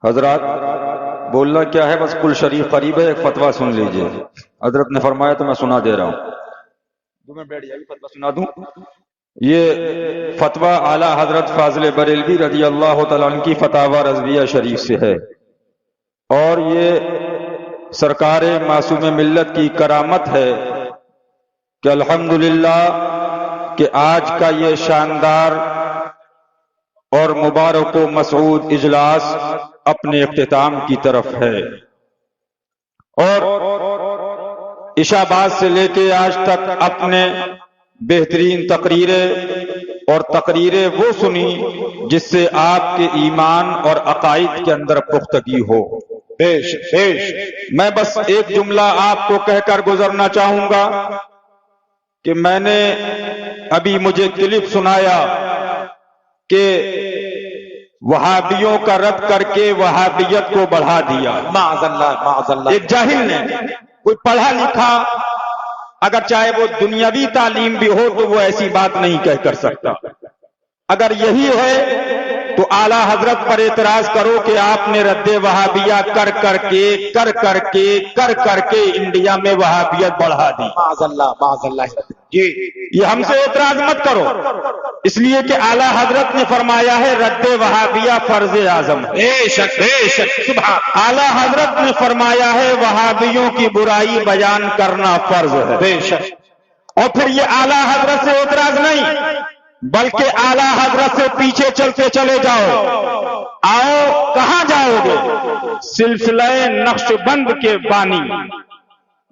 حضرات بولنا کیا ہے، بس کل شریف قریب ہے، ایک فتویٰ سن لیجئے۔ حضرت نے فرمایا تو میں سنا دے رہا ہوں، 2 منٹ بیٹھ جائیے، فتویٰ سنا دوں۔ یہ فتویٰ اعلیٰ حضرت فاضل بریلوی رضی اللہ تعالیٰ عنہ کی فتاوی رضویہ شریف سے ہے، اور یہ سرکار معصوم ملت کی کرامت ہے کہ الحمدللہ کہ آج کا یہ شاندار اور مبارک و مسعود اجلاس اپنے اختتام کی طرف ہے، اور عشاء بعد سے لے کے آج تک اپنے بہترین تقریریں اور تقریریں وہ سنی جس سے آپ کے ایمان اور عقائد کے اندر پختگی ہو۔ میں بس ایک جملہ آپ کو کہہ کر گزرنا چاہوں گا کہ میں نے ابھی مجھے کلپ سنایا کہ وہابیوں کا رد کر کے وہابیت کو بڑھا دیا۔ معاذ اللہ ایک جاہل نے، کوئی پڑھا لکھا اگر چاہے وہ دنیاوی تعلیم بھی ہو تو وہ ایسی بات نہیں کہہ کر سکتا۔ اگر یہی ہے تو اعلیٰ حضرت پر اعتراض کرو کہ آپ نے رد وہابیہ کر کر کے انڈیا میں وہابیت بڑھا دی۔ معاذ اللہ جی، یہ ہم سے اعتراض مت کرو، اس لیے کہ اعلیٰ حضرت نے فرمایا ہے رد وہابیہ فرض اعظم ہے۔ بے شک سبحان۔ اعلیٰ حضرت نے فرمایا ہے وہابیوں کی برائی بیان کرنا فرض ہے۔ بے شک۔ اور پھر یہ اعلیٰ حضرت سے اعتراض نہیں بلکہ اعلیٰ حضرت سے پیچھے چلتے چلے جاؤ۔ آؤ کہاں جاؤ گے؟ سلسلہ نقش بند کے بانی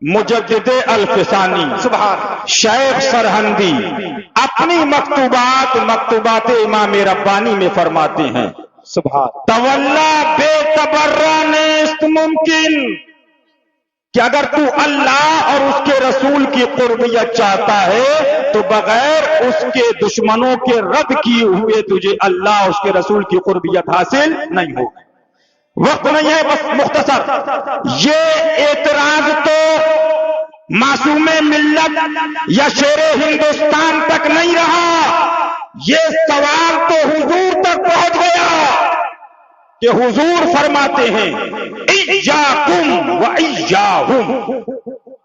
مجدد الفسانی سبحان۔ شیخ سرہندی اپنی مکتوبات امام ربانی میں فرماتے ہیں سبحان۔ تولا بے تبرہ نیست ممکن، کہ اگر تو اللہ اور اس کے رسول کی قربیت چاہتا ہے تو بغیر اس کے دشمنوں کے رد کیے ہوئے تجھے اللہ اور اس کے رسول کی قربیت حاصل نہیں ہوگی۔ وقت نہیں ہے، بس مختصر یہ اعتراض تو معصوم ملت یا شیر ہندوستان تک نہیں رہا، یہ سوال تو حضور تک پہنچ گیا کہ حضور فرماتے ہیں ایاکم و ایاہم،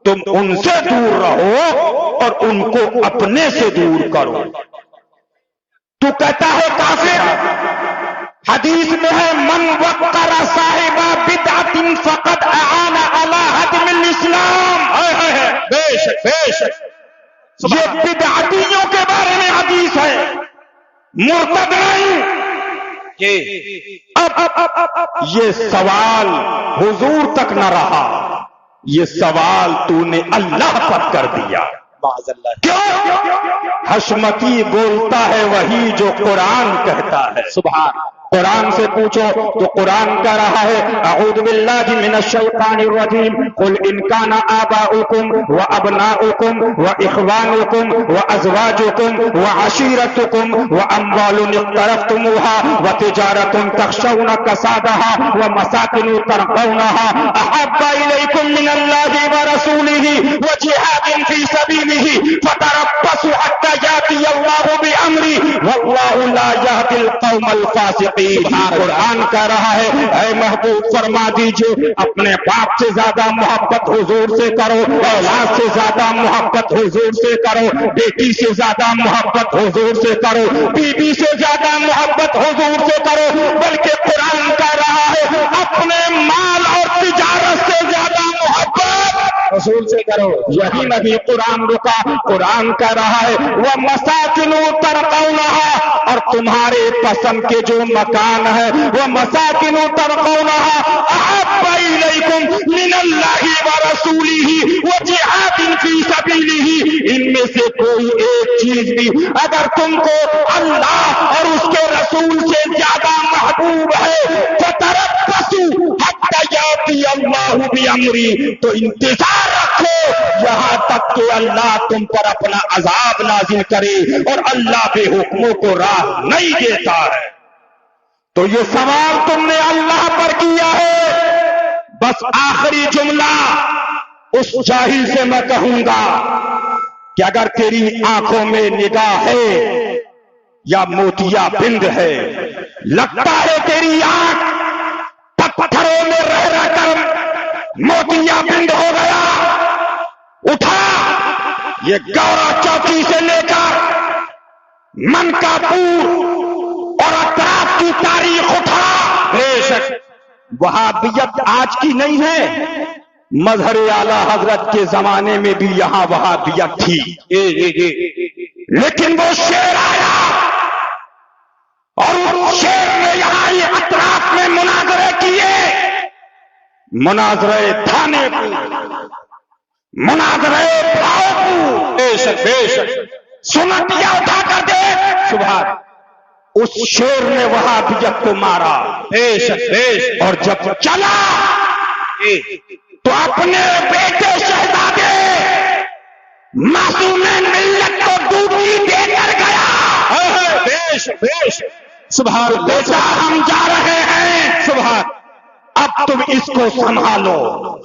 تم ان سے دور رہو اور ان کو اپنے سے دور کرو۔ تو کہتا ہے کافر، حدیث میں ہے من وقر صاحب بدعت فقد اعان علی ہدم الاسلام۔ بے شک۔ یہ بدعتیوں کے بارے میں حدیث ہے، مرتد نہیں۔ اب یہ سوال حضور تک نہ رہا، یہ سوال تو نے اللہ پر کر دیا۔ معاذ اللہ۔ کیوں؟ حشمتی بولتا ہے وہی جو قرآن کہتا ہے۔ سبحان۔ قرآن سے پوچھو تو قرآن کہہ رہا ہے اعوذ باللہ من الشیطان الرجیم قل ان کان آباؤکم و ابناؤکم و اخوانکم و ازواجکم و عشیرتکم و اموال اقترفتموها و تجارت تخشون کسادها و مساکن ترضونها احب الیکم من اللہ و رسولہ و جہاد فی سبیلہ فتربصوا حتی یاتی اللہ بامرہ واللہ لا یہدی القوم الفاسقین۔ قرآن کہہ رہا ہے اے محبوب فرما دیجئے اپنے باپ سے زیادہ محبت حضور سے کرو، اولاد سے زیادہ محبت حضور سے کرو، بیٹی سے زیادہ محبت حضور سے کرو، بیوی سے زیادہ محبت حضور سے کرو، بلکہ قرآن کہہ رہا ہے اپنے مال اور تجارت سے زیادہ محبت رسول سے کرو۔ یہی نبی قرآن رکا، قرآن کہہ رہا ہے وَمَسَاكِنُ تَرْضَوْنَهَا، اور تمہارے پسند کے جو مکان ہے وہ مساکن ترضونها احب الیکم من اللہ ورسولہ وجہاد فی سبیلہ، ان میں سے کوئی ایک چیز بھی اگر تم کو اللہ اور اس کے رسول سے زیادہ محبوب ہے فتربصوا حتی یاتی اللہ بامرہ، تو انتظار رکھو یہاں تک کہ اللہ تم پر اپنا عذاب نازل کرے، اور اللہ بے حکموں کو راہ نہیں دیتا ہے۔ تو یہ سوال تم نے اللہ پر کیا ہے۔ بس آخری جملہ اس جاہل سے میں کہوں گا کہ اگر تیری آنکھوں میں نگاہ ہے یا موتیا بند ہے، لگتا ہے تیری آنکھ یہ گورا چوکی سے لے کر منکاپور اور اطراف کی تاریخ اٹھا، بے شک وہابیت آج کی نہیں ہے، مظہر اعلی حضرت کے زمانے میں بھی یہاں وہابیت تھی، جی لیکن وہ شیر آیا اور اس شیر نے یہاں یہ اطراف میں مناظرے کیے، مناظرے تھانے پور، مناظرے بھاؤپور، بے شک بے شک سنٹیاں اٹھا کر دے، سبحان اس شیر نے وہابیت کو مارا، بے شک بے شک اور جب چلا تو اپنے بیٹے شہزادے معصوم ملت کو ڈوبی دے کر گیا، بے شک بے شک سبحان اللہ بیٹا ہم جا رہے ہیں، سبحان اب تم اس کو سنبھالو،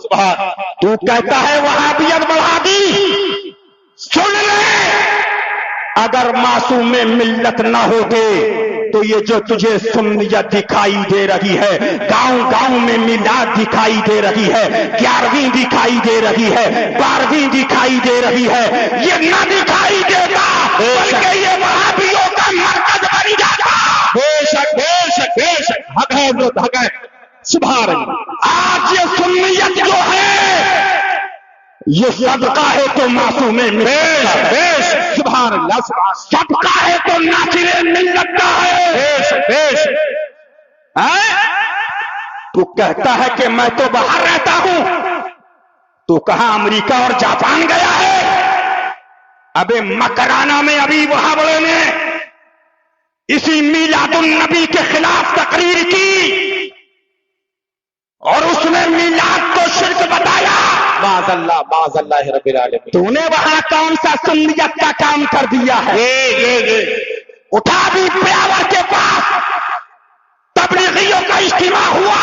سبحان تو کہتا ہے وہابیت بڑھا دی، سن لے اگر معصوم ملت نہ ہوتے تو یہ جو تجھے سنیت دکھائی دے رہی ہے، گاؤں گاؤں میں میلاد دکھائی دے رہی ہے، 11ویں دکھائی دے رہی ہے، 12ویں دکھائی دے رہی ہے، یہ نہ دکھائی دیتا بلکہ یہ وہابیوں کا مرکز بن جاتا۔ بے شک بے شک بے شک حق ہے حضرت حق ہے سبحان اللہ آج یہ سنیت جو ہے یہ صدقہ ہے تو معصوم بے ملت کا شک ہے، بے شک سبحان اللہ سبحان صدقہ ہے تو ناصر ملت کا ہے۔ بے شک بے شک تو کہتا ہے کہ میں تو باہر رہتا ہوں، تو کہاں امریکہ اور جاپان گیا ہے؟ ابے مکرانہ میں ابھی وہابڑے نے اسی میلاد النبی کے خلاف تقریر کی اور اس نے میلاد کو شرک بتایا، معاذ اللہ رب العالمین تو نے وہاں کون سا سنیت کا کام کر دیا ہے؟ اٹھا بھی پیاور کے پاس تبلیغیوں کا اجتماع ہوا،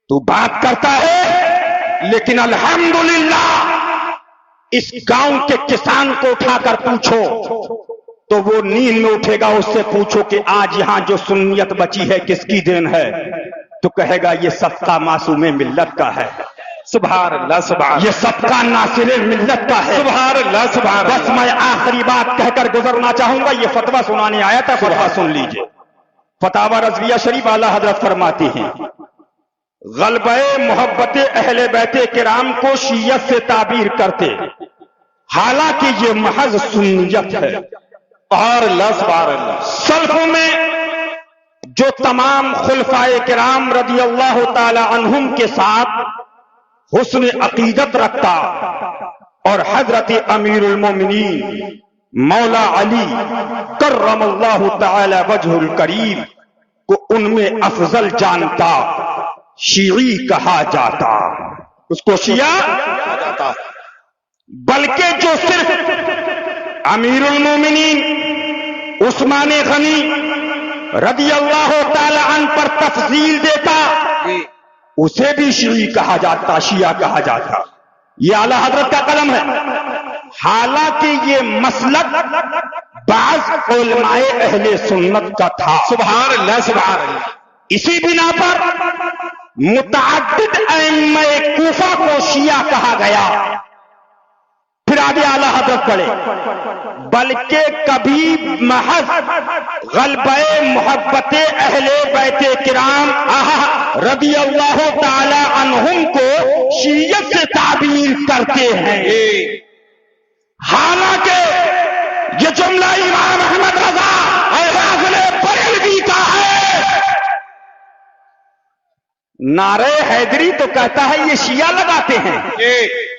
تو بات کرتا ہے، لیکن الحمدللہ اس گاؤں کے کسان کو اٹھا کر پوچھو تو وہ نیند میں اٹھے گا، اس سے پوچھو کہ آج یہاں جو سنیت بچی ہے کس کی دین ہے، تو کہے گا یہ صدقہ معصوم ملت کا ہے، سبحان اللہ سبحان یہ صدقہ ناصر ملت کا ہے۔ سبحان اللہ سبحان بس میں آخری بات کہہ کر گزرنا چاہوں گا، یہ فتویٰ سنانے آیا تھا، فتویٰ سن لیجئے۔ فتاوی رضویہ شریف اعلیٰ حضرت فرماتی ہیں، غلبہ محبت اہل بیت کرام کو شیعت سے تعبیر کرتے، حالانکہ یہ محض سنیت ہے۔ سبحان اللہ سلفوں میں جو تمام خلفائے کرام رضی اللہ تعالی عنہم کے ساتھ حسن عقیدت رکھتا اور حضرت امیر المومنین مولا علی کرم اللہ تعالی وجہ الکریم کو ان میں افضل جانتا، شیعی کہا جاتا، اس کو شیعہ، بلکہ جو صرف امیر المومنین عثمان غنی رضی اللہ تعالی عنہ پر تفضیل دیتا اسے بھی شیعی کہا جاتا، شیعہ کہا جاتا، یہ اعلی حضرت کا قلم ہے۔ حالانکہ یہ مسلک بعض علماء اہل سنت کا تھا، سبحان اللہ اسی بنا پر متعدد ائمہ کوفہ کو شیعہ کہا گیا۔ پھر آگے اعلی حضرت پڑھے، بلکہ کبھی محض غلبہ محبت اہل بیت کرام رضی اللہ تعالی عنہم کو شیعت سے تعبیر کرتے ہیں، حالانکہ یہ جملہ امام احمد رضا فاضل بریلوی کا ہے۔ نعرہ حیدری تو کہتا ہے یہ شیعہ لگاتے ہیں،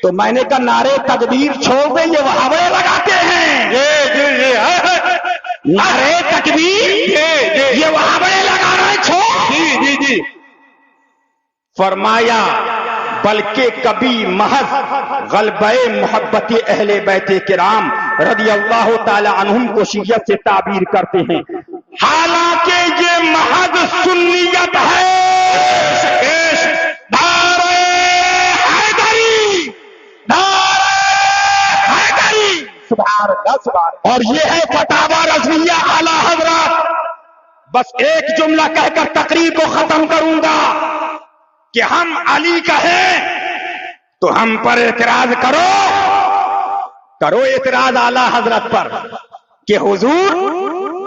تو میں نے کہا نعرے تکبیر چھوڑ دیں، یہ وہابے لگاتے ہیں۔ نعرے تکبیر یہ وہابے لگانا چھوڑ۔ فرمایا بلکہ کبھی محض غلبہ محبت اہل بیت کرام رضی اللہ تعالی عنہم کو شیعت سے تعبیر کرتے ہیں، حالانکہ یہ محض سنیت ہے۔ اور یہ ہے فتاوی رضویہ اعلی حضرت۔ بس ایک جملہ کہہ کر تقریر کو ختم کروں گا کہ ہم علی کہیں تو ہم پر اعتراض کرو، کرو اعتراض اعلی حضرت پر کہ حضور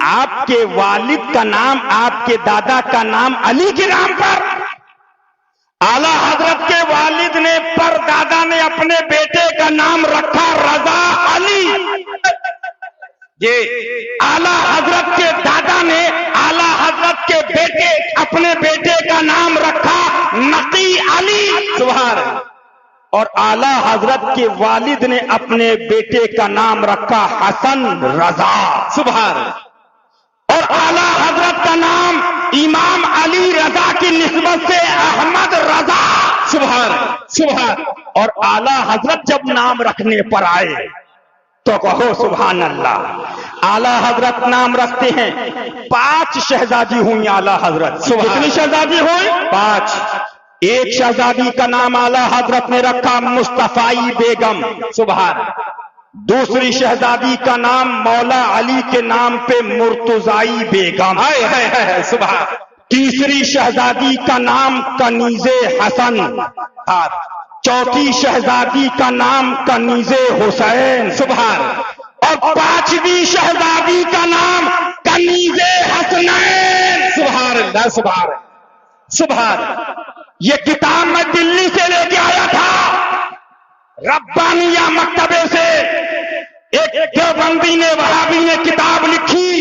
آپ کے والد کا نام، آپ کے دادا کا نام علی کے نام پر، اعلی حضرت کے والد نے پر دادا نے اپنے بیٹے کا نام رکھا رضا علی، یہ اعلی حضرت کے دادا نے اعلی حضرت کے بیٹے اپنے بیٹے کا نام رکھا نقی علی، سبحان اللہ، اور اعلی حضرت کے والد نے اپنے بیٹے کا نام رکھا حسن رضا، سبحان اللہ، اور اعلی حضرت کا نام امام علی رضا کی نسبت سے احمد رضا، سبحان اللہ، سبحان، اور اعلی حضرت جب نام رکھنے پر آئے تو کہو سبحان اللہ، اعلی حضرت نام رکھتے ہیں، 5 شہزادی ہوئی اعلی حضرت، کتنی شہزادی ہوئی؟ 5۔ ایک شہزادی کا نام اعلی حضرت نے رکھا مصطفی بیگم، سبحان، دوسری شہزادی کا نام مولا علی کے نام پہ مرتضی بیگم، سبحان، تیسری شہزادی کا نام کنیز حسن، چوتھی شہزادی کا نام کنیز حسین، سبحان، اور 5ویں شہزادی کا نام کنیز حسنین، سبحان اللہ، سبحان سبحان۔ یہ کتاب میں دلی سے لے کے آیا تھا، ربانیہ مکتبے سے، ایک دیوبندی نے وہابی نے کتاب لکھی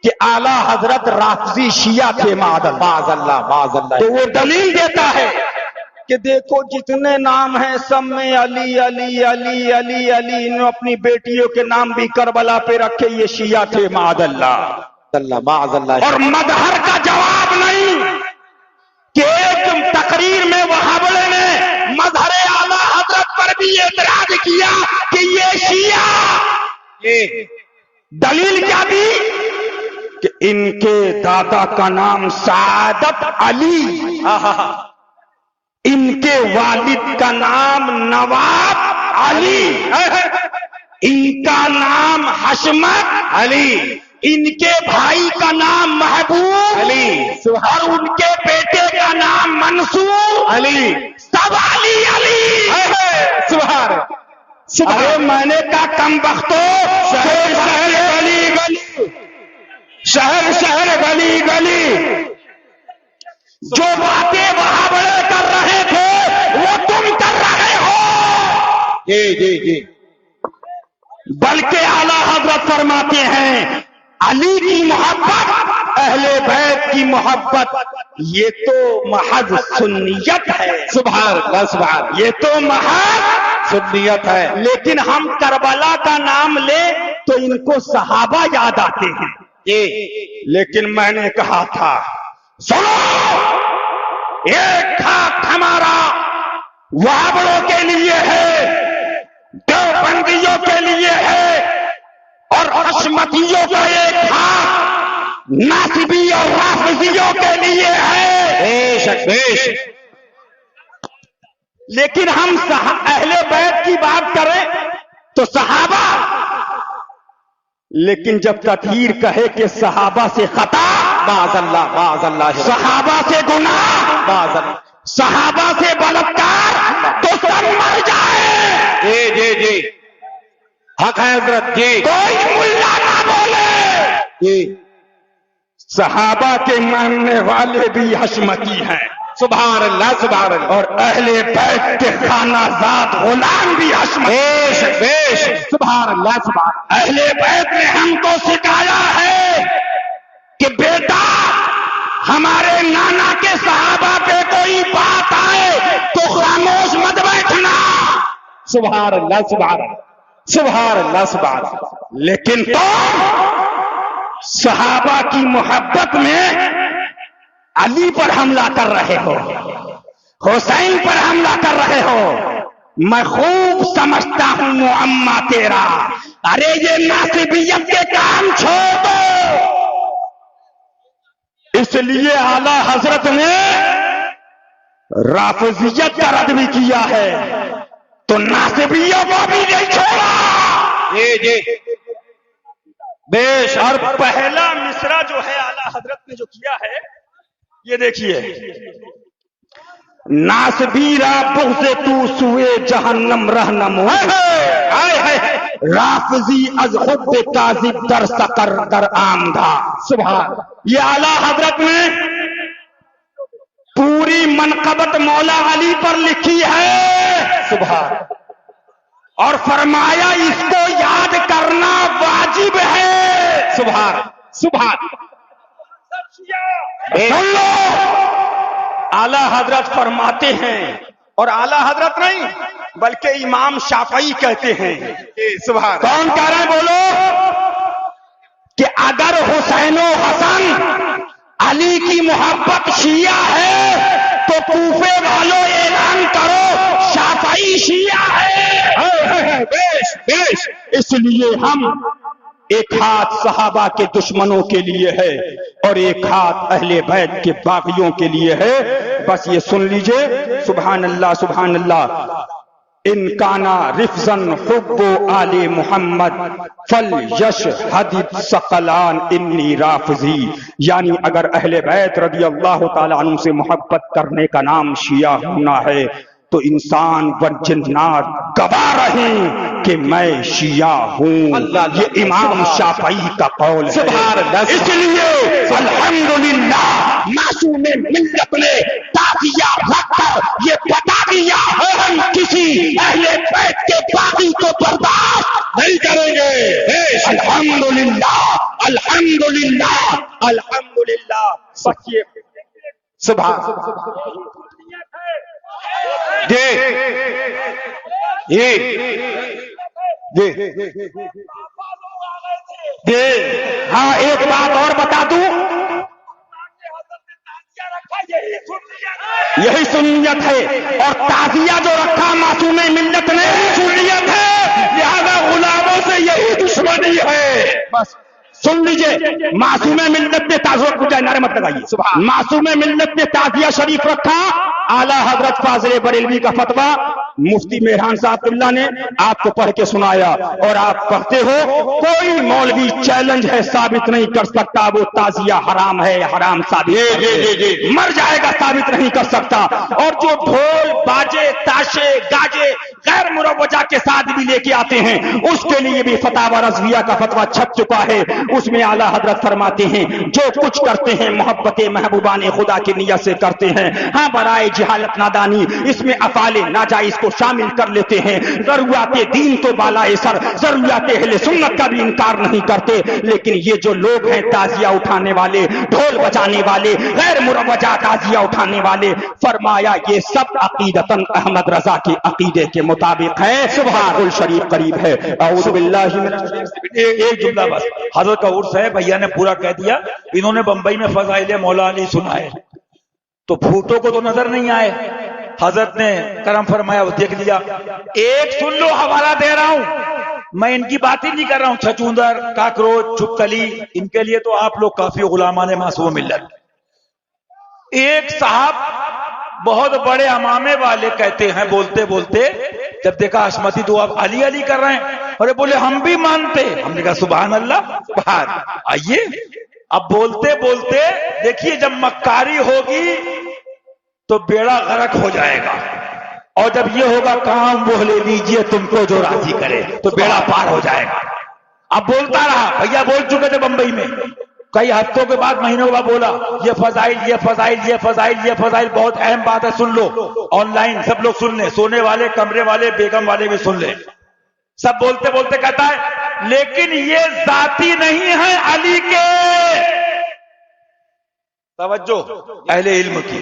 کہ اعلی حضرت رافضی شیعہ تھے، معاذ اللہ، تو وہ دلیل دیتا ہے کہ دیکھو جتنے نام ہیں سب میں علی علی علی علی علی، انہوں اپنی بیٹیوں کے نام بھی کربلا پہ رکھے، یہ شیعہ تھے، معاذ اللہ، اور مظہر کا جواب نہیں کہ ایک تقریر میں وہابڑے نے مظہر اعلی حضرت پر بھی اعتراض کیا کہ یہ شیعہ، دلیل کیا دی کہ ان کے دادا کا نام سعادت علی، ان کے والد کا نام نواب علی، ان کا نام حشمت علی، ان کے بھائی کا نام محبوب علی، اور ان کے بیٹے کا نام منصور علی، سب علی علی، سبحان۔ ارے میں نے کہا کم بختو، شہر شہر گلی گلی، شہر شہر گلی گلی، جو باتیں وہاں بڑے کر رہے تھے وہ تم کر رہے ہو، جی، بلکہ اعلی حضرت فرماتے ہیں علی کی محبت، اہل بیت کی محبت، یہ تو محض سنیت ہے، سبحان اللہ، سبحان، یہ تو محض سنیت ہے، لیکن ہم کربلا کا نام لیں تو ان کو صحابہ یاد آتے ہیں، لیکن میں نے کہا تھا سنو، ایک خاک ہمارا وہابڑوں کے لیے ہے، دیوبندیوں کے لیے ہے، اور حشمتیوں کا ایک خاک ناصبی اور رافضیوں کے لیے ہے، بے شک، لیکن ہم اہل بیت کی بات کریں تو صحابہ، لیکن جب تطہیر کہے کہ صحابہ سے خطا، معاذ اللہ، صحابہ سے گناہ، معاذ اللہ، صحابہ سے بلاکار، تو سب مر جائے، جی، حق ہے حضرت، جی، کوئی ملا نہ بولے، جی، صحابہ کے ماننے والے بھی حشمتی ہیں، سبحان اللہ، سبحان اللہ، اور اہل بیت کے خانہ زاد غلام بھی حشمتی، بیش، سبحان اللہ، سبحان۔ اہل بیت نے ہم کو سکھایا ہے کہ بیٹا ہمارے نانا کے صحابہ پہ کوئی بات آئے تو خاموش مت بیٹھنا، سبحان اللہ، سبحان اللہ، سبحان اللہ، سبحان اللہ، لیکن تم صحابہ کی محبت میں علی پر حملہ کر رہے ہو، حسین پر حملہ کر رہے ہو، میں خوب سمجھتا ہوں معمہ تیرا، ارے یہ ناصبیت کے کام چھوڑ دو، اس لیے اعلی حضرت نے رافضیت کا رد بھی کیا ہے تو ناصبیوں کو بھی نہیں چھوڑا، جی، بیش۔ اور پہلا مصرع جو ہے اعلی حضرت نے جو کیا ہے یہ دیکھیے، ناصبی را بغض تو سوئے جہنم رہنمو، رافضی از حب کاذب در سقر در آمدہ. سبحان. یہ اعلی حضرت نے پوری منقبت مولا علی پر لکھی ہے. سبحان. اور فرمایا اس کو یاد کرنا واجب ہے. سبحان. سبحان. سن لو، اعلی حضرت فرماتے ہیں، اور اعلی حضرت نہیں بلکہ امام شافعی کہتے ہیں. سبحان. کون کہہ رہے ہیں بولو؟ کہ اگر حسین و حسن علی کی محبت شیعہ ہے تو کوفے والوں اعلان کرو شافعی شیعہ ہے. بیش بیش. اس لیے ہم ایک ہاتھ صحابہ کے دشمنوں کے لیے ہے اور ایک ہاتھ اہل بیت کے باغیوں کے لیے ہے. بس یہ سن لیجئے. سبحان اللہ سبحان اللہ. ان کانا رفزن حب آل محمد فل یش حدیث ثقلان انی رافضی. یعنی اگر اہل بیت رضی اللہ تعالی عنہ سے محبت کرنے کا نام شیعہ ہونا ہے تو انسان و جنات گواہ رہیں کہ میں شیعہ ہوں. یہ امام شافعی کا قول ہے. سبحان اللہ. اس لیے الحمدللہ معصوم ملت نے تعزیہ رکھ کر یہ بتا دیا ہم کسی اہل بیت کے باغی کو برداشت نہیں کریں گے. الحمدللہ الحمدللہ الحمدللہ. بس یہ سبحان. ہاں ایک بات اور بتا دوں، یہی سنیت ہے. اور تعزیہ جو رکھا معصوم ملت نے سنیت ہے. لہذا غلاموں سے یہی دشمنی ہے. بس سن لیجئے. معصوم ملت نے تعزیہ کو جائے نعرے مت لگائیے. معصوم ملت نے تعزیہ شریف رکھا. اعلی حضرت فاضل بریلوی کا فتویٰ مفتی مہران صاحب اللہ نے آپ کو پڑھ کے سنایا اور آپ پڑھتے ہو. کوئی مولوی چیلنج ہے ثابت نہیں کر سکتا وہ تعزیہ حرام ہے حرام ثابت مر جائے گا ثابت نہیں کر سکتا. اور جو ڈھول باجے تاشے گاجے غیر مروجہ کے ساتھ بھی لے کے آتے ہیں اس کے لیے بھی فتاوی رضویہ کا فتویٰ چھپ چکا ہے. اس میں اعلی حضرت فرماتے ہیں جو کچھ کرتے ہیں محبت محبوبان خدا کی نیت سے کرتے ہیں. ہاں برائے جہالت نادانی اس میں افعال ناجائز کو شامل کر لیتے ہیں. ضروریات دین تو بالائے سر، ضروریات اہل سنت کا بھی انکار نہیں کرتے. لیکن یہ جو لوگ ہیں تعزیہ اٹھانے والے، ڈھول بجانے والے، غیر مروجہ تعزیہ اٹھانے والے، فرمایا یہ سب عقیدتاً احمد رضا کے عقیدے کے مطابق ہے. سبحان الشریف قریب ہے. اعوذ باللہ من ایک جملہ بس. حضرت کا عرس ہے، بھیا نے پورا کہہ دیا. انہوں نے بمبئی میں فضائل مولا علی سنائے تو پھوٹوں کو تو نظر نہیں آئے. حضرت نے کرم فرمایا وہ دیکھ لیا. ایک سن لو حوالہ دے رہا ہوں، میں ان کی بات ہی نہیں کر رہا ہوں. چھچوندر کاکروچ چھپکلی ان کے لیے تو آپ لوگ کافی غلامان معصوم ملت. ایک صاحب بہت بڑے امامے والے کہتے ہیں بولتے بولتے جب دیکھا حشمتی تو آپ علی علی کر رہے ہیں، اور بولے ہم بھی مانتے. ہم نے کہا سبحان اللہ سبحان. آئیے اب بولتے بولتے دیکھیے جب مکاری ہوگی تو بیڑا غرق ہو جائے گا، اور جب یہ ہوگا کام وہ لے لیجئے تم کو جو راضی کرے تو بیڑا پار ہو جائے گا. اب بولتا رہا. بھیا بول چکے تھے بمبئی میں، کئی ہفتوں کے بعد مہینوں کے بعد بولا یہ فضائل یہ فضائل یہ فضائل یہ فضائل. بہت اہم بات ہے، سن لو آن لائن سب لوگ سن لیں، سونے والے کمرے والے بیگم والے بھی سن لیں. سب بولتے بولتے کہتا ہے لیکن یہ ذاتی نہیں ہے علی کے. توجہ اہل علم کی.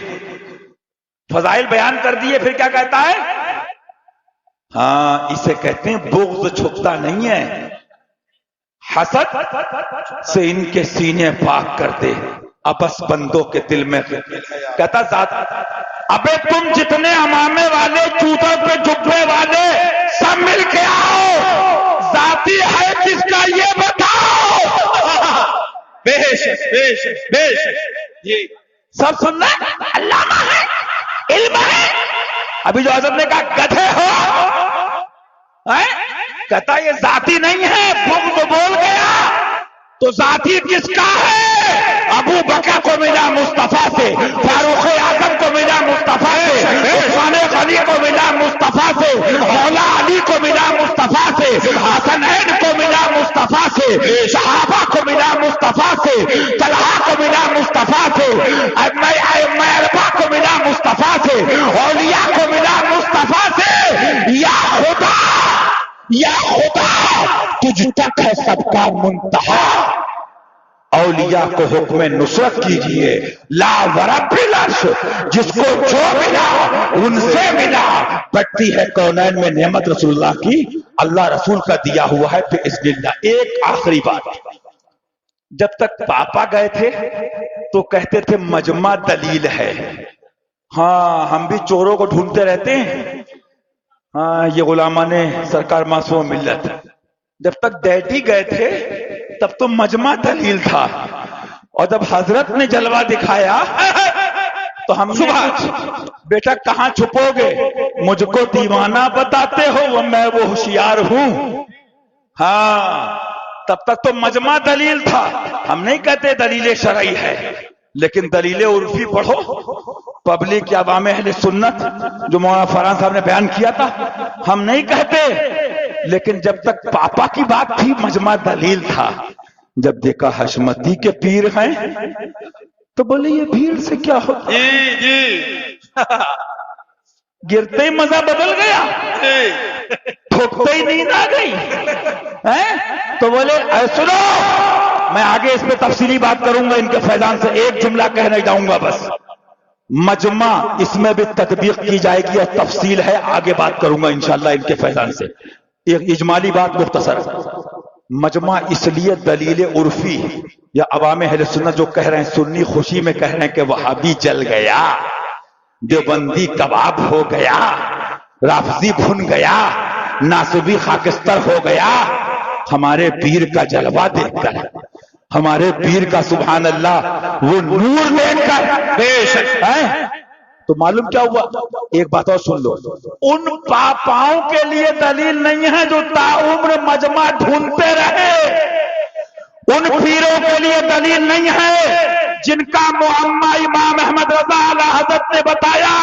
فضائل بیان کر دیے پھر کیا کہتا ہے؟ ہاں اسے کہتے ہیں بغض چھپتا نہیں ہے، حسد سے ان کے سینے پاک کرتے ابس بندوں کے دل میں. کہتا ذات ابے تم جتنے امامے والے چوتر پہ جبے والے سب مل کے آؤ، ذاتی ہے کس کا یہ بتاؤ. بیش بیش بیش. سب سننا علامہ ہے علم ہے. ابھی جو حضرت نے کہا گدھے ہو، کہتا یہ ذاتی نہیں ہے. بغض بول گیا تو ذاتی کس کا ہے؟ ابو بکر کو ملا مصطفیٰ سے، فاروق اعظم کو ملا مصطفیٰ سے، عثمان غنی کو ملا مصطفیٰ سے، مولا علی کو ملا مصطفیٰ سے، حسن سے, صحابہ کو ملا مصطفیٰ سے, طلحہ کو ملا مصطفیٰ سے, اربعہ کو ملا مصطفیٰ سے, اولیاء کو ملا مصطفیٰ سے. یا خدا تجھ تک ہے سب کا منتہا. اولیاء کو حکم نصرت کیجئے, لا ورب العرش, جس کو جو ملا ان سے ملا. بڑھتی ہے کونین میں نعمت رسول اللہ کی, اللہ رسول کا دیا ہوا ہے باذن اللہ. ایک آخری بات, جب تک پاپا گئے تھے تو کہتے تھے مجمع دلیل ہے. ہاں ہم بھی چوروں کو ڈھونڈتے رہتے ہیں. ہاں یہ غلامان سرکار معصوم ملت. جب تک ڈیڈی گئے تھے تب تو مجمع دلیل تھا, اور جب حضرت نے جلوہ دکھایا تو ہم نے بیٹا کہاں چھپو گے, مجھ کو دیوانہ بتاتے ہو میں وہ ہوشیار ہوں. ہاں تب تک تو مجمع دلیل تھا. ہم نہیں کہتے دلیل شرعی ہے, لیکن دلیل عرفی پڑھو. پبلک یا عوام اہل سنت جو مولانا فرحان صاحب نے بیان کیا تھا, ہم نہیں کہتے, لیکن جب تک پاپا کی بات تھی مجمع دلیل تھا. جب دیکھا حشمتی کے پیر ہیں تو بولے یہ بھیڑ سے کیا ہوتا, گرتے ہی مزہ بدل گیا, ٹھوکتے ہی نیند آ گئی. تو بولے اے سنو, میں آگے اس پہ تفصیلی بات کروں گا, ان کے فیضان سے ایک جملہ کہنے جاؤں گا بس. مجمع اس میں بھی تطبیق کی جائے گی اور تفصیل ہے, آگے بات کروں گا انشاءاللہ ان کے فیضان سے. ایک اجمالی بات مختصر, مجمع اس لیے دلیل عرفی یا عوام اہل سنت جو کہہ رہے ہیں, سنی خوشی میں کہہ رہے ہیں کہ وہابی جل گیا, دیوبندی کباب ہو گیا, رافضی بھن گیا, ناصبی خاکستر ہو گیا. ہمارے پیر کا جلوہ دیکھ کر, ہمارے پیر کا سبحان اللہ وہ نور دیکھ کر تو معلوم کیا ہوا. ایک بات اور سن لو, ان پاپاؤں کے لیے دلیل نہیں ہے جو تاعمر مجمع ڈھونڈتے رہے. ان پیروں کے لیے دلیل نہیں ہے جن کا معمہ امام احمد رضا اعلی حضرت نے بتایا.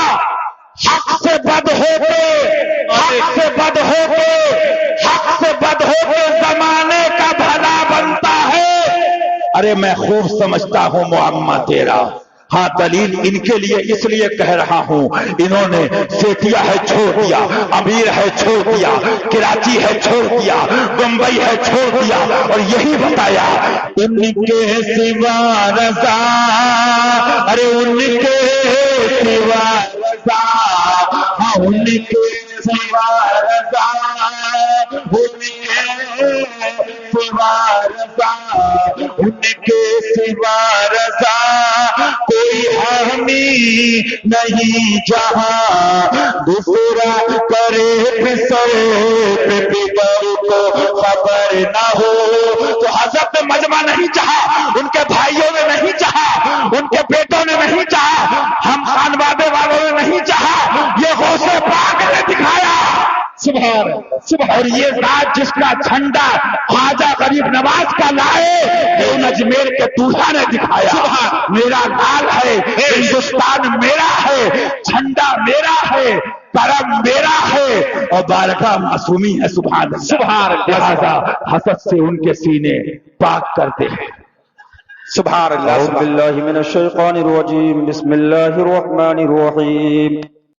حق سے بد ہو کے, حق سے بد ہو کے, حق سے بد ہو کے زمانے کا بھلا بنتا ہے. ارے میں خوب سمجھتا ہوں معمہ تیرا. ہاں دلیل ان کے لیے اس لیے کہہ رہا ہوں, انہوں نے سیٹیا ہے چھوڑ دیا, امیر ہے چھوڑ دیا, کراچی ہے چھوڑ دیا, بمبئی ہے چھوڑ دیا, اور یہی بتایا ان کے سوا رضا, ارے ان کے سوا رضا, ہاں ان کے سوا رضا, ان کے سوا رضا, ان کے سوا رضا کوئی حامی نہیں جہاں, دوسرا کرے پسر پہ پیپر کو خبر نہ ہو. تو حضرت نے مجمع نہیں چاہا, ان کے بھائیوں نے نہیں چاہا, ان کے بیٹوں نے نہیں چاہا, ہم خانوادے والوں نے نہیں چاہا, یہ غوث پاک نے دکھایا. سبحان سبحان. اور یہ ذات جس کا جھنڈا خواجہ غریب نواز کا لائے, یہ ان اجمیر کے دولہا نے دکھایا. میرا لال ہے, ہندوستان میرا ہے, جھنڈا میرا ہے, کرم میرا ہے, اور بارگاہ معصومی ہے. سبحان سبحان. لہذا حسد سے ان کے سینے پاک کرتے ہیں. سبحان اللہ. اعوذ باللہ من الشیطان الرجیم, بسم اللہ الرحمن الرحیم.